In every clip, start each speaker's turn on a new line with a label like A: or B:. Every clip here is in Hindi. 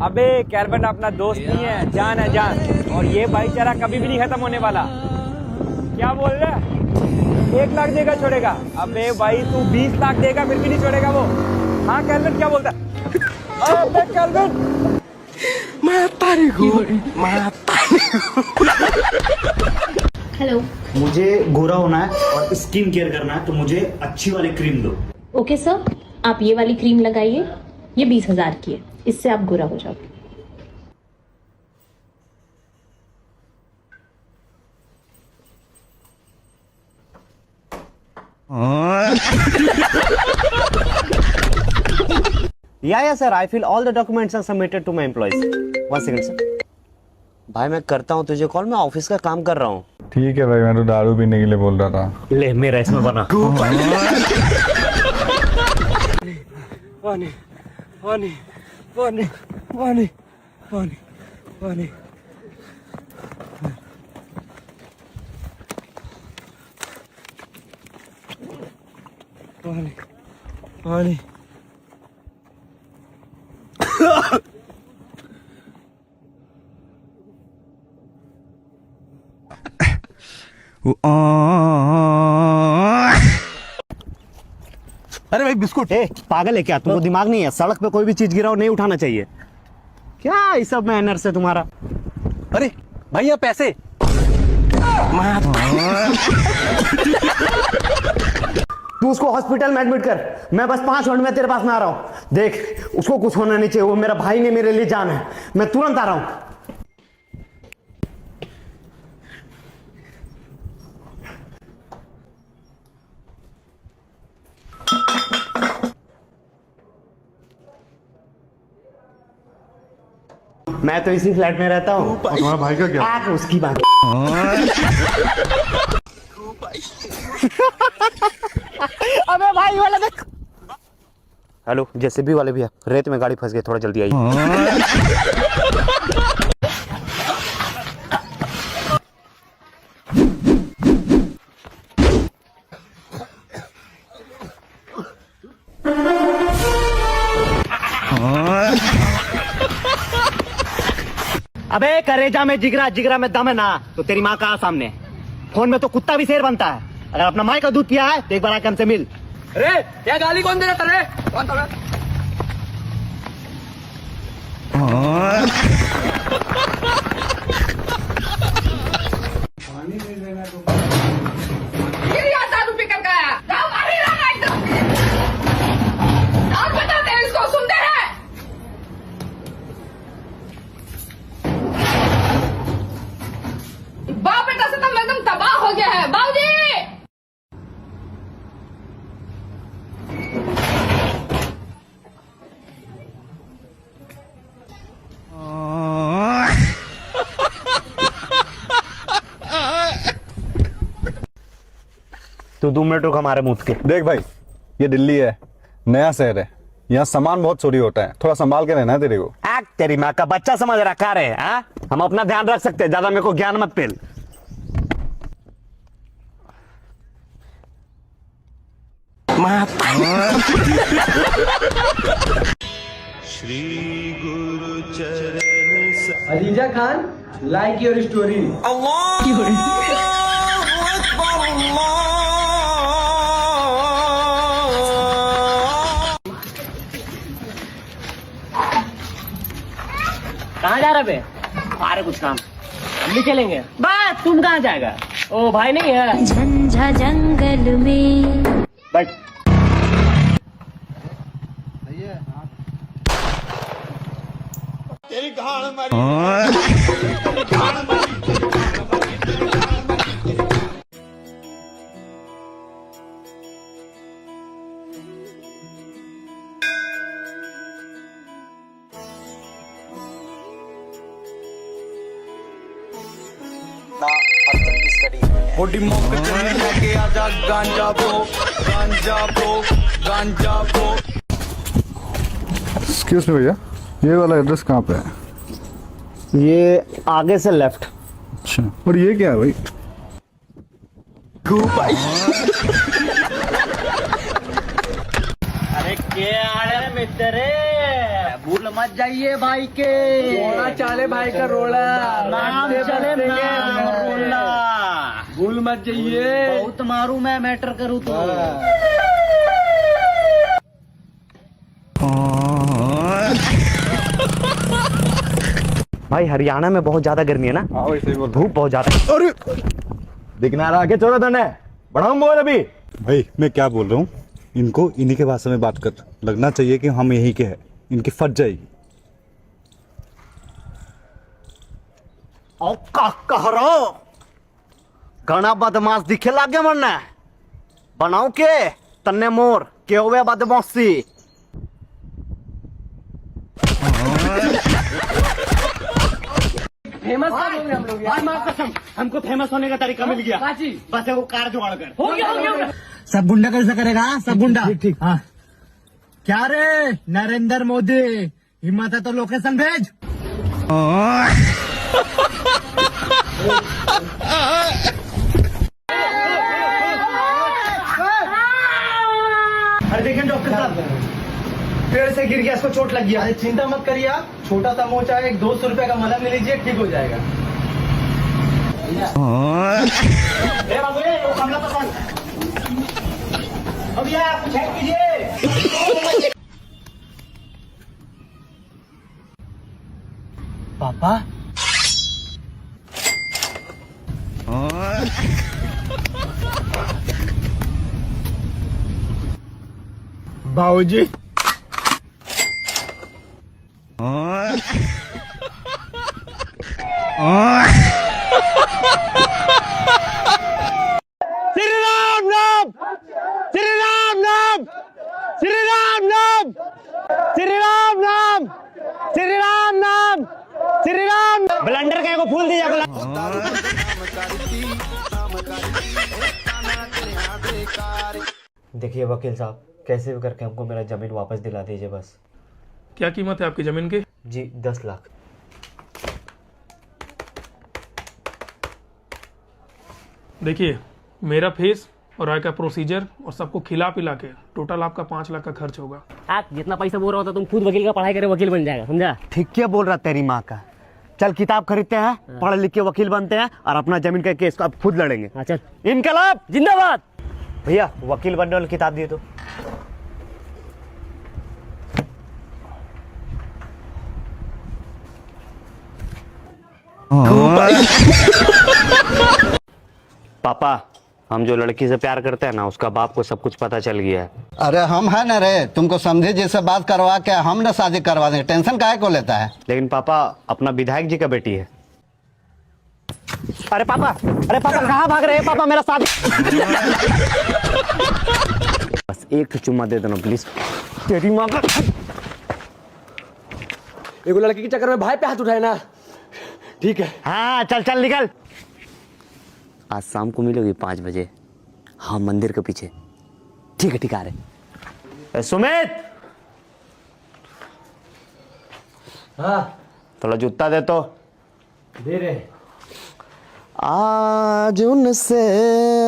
A: अबे कैल्विन अपना दोस्त नहीं है, जान है जान। और ये भाईचारा कभी भी नहीं खत्म होने वाला। क्या बोल रहा है? 1 लाख देगा छोड़ेगा? अबे भाई तू 20 लाख देगा फिर भी नहीं छोड़ेगा वो। हाँ कैल्विन क्या बोलता है? अबे कैल्विन
B: हेलो।
C: मुझे गोरा होना है और स्किन केयर करना है, तो मुझे अच्छी वाली क्रीम दो।
B: ओके सर, आप ये वाली क्रीम लगाइए, ये 20,000 की है, इससे आप गोरा हो जाओगे।
D: या sir, I feel all the documents are submitted to my employees. 1 second sir. भाई मैं करता हूँ तुझे कॉल, मैं ऑफिस का काम कर रहा हूँ।
E: ठीक है भाई, मैं तो दारू पीने के लिए बोल रहा था।
D: ले मेरा इसमें बना।
A: पानी पानी पानी पानी पानी पानी पानी पानी।
D: अरे भाई बिस्कुट। पागल है क्या? तुमको दिमाग नहीं है? सड़क पे कोई भी चीज गिराओ नहीं उठाना चाहिए क्या? ये सब मैनर्स है तुम्हारा?
A: अरे भैया पैसे।
D: तू उसको हॉस्पिटल में एडमिट कर, मैं बस 5 मिनट में तेरे पास में आ रहा हूँ। देख उसको कुछ होना नहीं चाहिए, वो मेरा भाई ने मेरे लिए जान है। मैं तुरंत आ रहा हूँ। मैं तो इसी फ्लैट में रहता हूँ।
E: तुम्हारा भाई का क्या?
D: आग उसकी बात। अबे भाई वाला देख। हेलो, जेसीबी वाले भैया, रेत में गाड़ी फंस गई, थोड़ा जल्दी आइए। अबे करेजा में जिगरा, जिगरा में दम है ना, तो तेरी माँ कहाँ सामने है? फोन में तो कुत्ता भी शेर बनता है। अगर अपना माँ का दूध पिया है तो एक बार आके हमसे मिल।
A: अरे क्या गाली कौन दे रहा था रे? कौन था?
F: बाप बेटा से तो मैं एकदम तबाह हो गया है। बाबूजी
D: तू 2 मिनट रुक हमारे मुंह के।
E: देख भाई, ये दिल्ली है, नया शहर है, यहाँ सामान बहुत चोरी होता है, थोड़ा संभाल के रहना है तेरे को।
D: तेरी माँ का बच्चा समझ रखा रहे। हम अपना ध्यान रख सकते हैं, ज्यादा मेरे को ज्ञान मत पेल।
A: Aliza Khan like your story.
D: कहाँ जा रहे बे? आ रहे कुछ काम, हम भी चलेंगे। बस तुम कहाँ जाएगा? ओ भाई नहीं है।
B: झंझा जंगल में
D: बैठ।
E: एक्सक्यूज मी भैया, ये वाला एड्रेस कहाँ पे है?
D: ये आगे से लेफ्ट।
E: अच्छा, और ये क्या है भाई?
D: अरे क्या मित्र, भूल मत जाइए भाई के
A: रोड़ा चाले भाई का रोड़ा
D: नाम चले रोला
A: भूल मत जाइए
D: बहुत मारू मैं मैटर करूँ तो भाई हरियाणा में बहुत ज्यादा गर्मी है ना।
E: हाँ वही सही बोल
D: धूप बहुत ज्यादा है।
E: अरे दिखना रहा के चौदह दंड है बढ़ाऊं बोल अभी भाई मैं क्या बोल रहा हूँ इनको इन्हीं के भाषा में बात कर लगना चाहिए कि हम यहीं के हैं इनकी फट जाएगी
D: और का कह रहा घना बदमाश दिखे लागे मरना बनाओ के तन्ने मोर के हुए बदमाशी
A: फेमस कब होंगे हम लोग यार?
D: कसम हमको फेमस होने का तरीका मिल गया
A: काची?
D: बस वो कार जुगाड़ कर
A: हो गया
D: सब गुंडा कैसे करेगा सब गुंडा ठीक हाँ क्या रे नरेंद्र मोदी हिम्मत है तो लोकेशन भेज अरे देखिए डॉक्टर साहब पेड़ से गिर गया इसको चोट लग गया।
G: अरे चिंता मत करिए आप छोटा सा मोचा एक 200 रुपए का मलहम ले लीजिए ठीक हो जाएगा।
D: ए बाबू ये वो कमला पसंद अब ये आप चेक कीजिए पापा बाबूजी श्री राम नाम श्री राम नाम श्री राम नाम श्री राम नाम श्री राम नाम श्री राम ब्लंडर के को फूल दिया
H: देखिए वकील साहब कैसे भी करके हमको मेरा जमीन वापस दिला दीजिए बस।
I: क्या कीमत है आपकी जमीन की?
H: जी 10 लाख।
I: देखिए मेरा फीस और आय का प्रोसीजर और सबको खिला पिला के टोटल आपका 5 लाख का खर्च होगा।
J: आप जितना पैसा बोल रहा होता तुम खुद वकील का पढ़ाई करे वकील बन जाएगा समझा।
D: ठीक क्या बोल रहा तेरी माँ का। चल किताब खरीदते हैं पढ़ लिख के वकील बनते हैं और अपना जमीन का केस अब खुद लड़ेंगे।
J: हाँ चल
D: इनकलाब
J: जिंदाबाद।
H: भैया वकील बनने वाली किताब दिए तो।
D: पापा हम जो लड़की से प्यार करते हैं ना उसका बाप को सब कुछ पता चल गया है।
G: अरे हम है ना रे तुमको समझे जैसे बात करवा के हम ना शादी करवा देंगे टेंशन काहे को लेता है।
D: लेकिन पापा अपना विधायक जी का बेटी है। अरे पापा कहाँ भाग रहे हैं पापा मेरा शादी बस एक चुम्मा दे देना प्लीज तेरी माँ का।
A: एगो लड़की के चक्कर में भाई पे हाथ उठाए ना। ठीक है
D: हाँ चल चल निकल। आज शाम को मिलोगी 5 बजे हाँ मंदिर के पीछे। ठीक है ठीक आ रहे। सुमित
A: हाँ
D: थोड़ा जूता दे तो।
A: दे रहे।
D: आज उनसे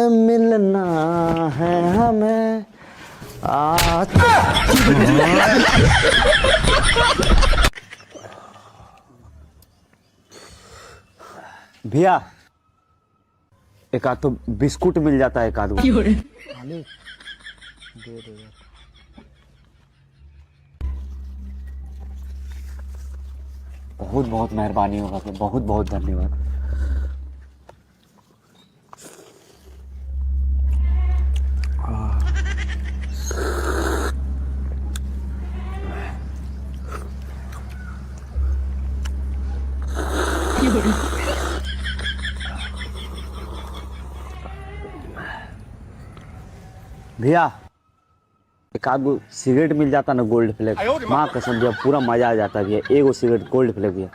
D: मिलना है हमें आज। भैया एक आध तो बिस्कुट मिल जाता है एक आध। बहुत बहुत मेहरबानी होगा तो बहुत बहुत धन्यवाद। भैया एक आध गो सिगरेट मिल जाता ना गोल्ड फ्लेक माँ कसम भैया पूरा मजा आ जाता भैया। एगो सिगरेट गोल्ड फ्लेक भैया।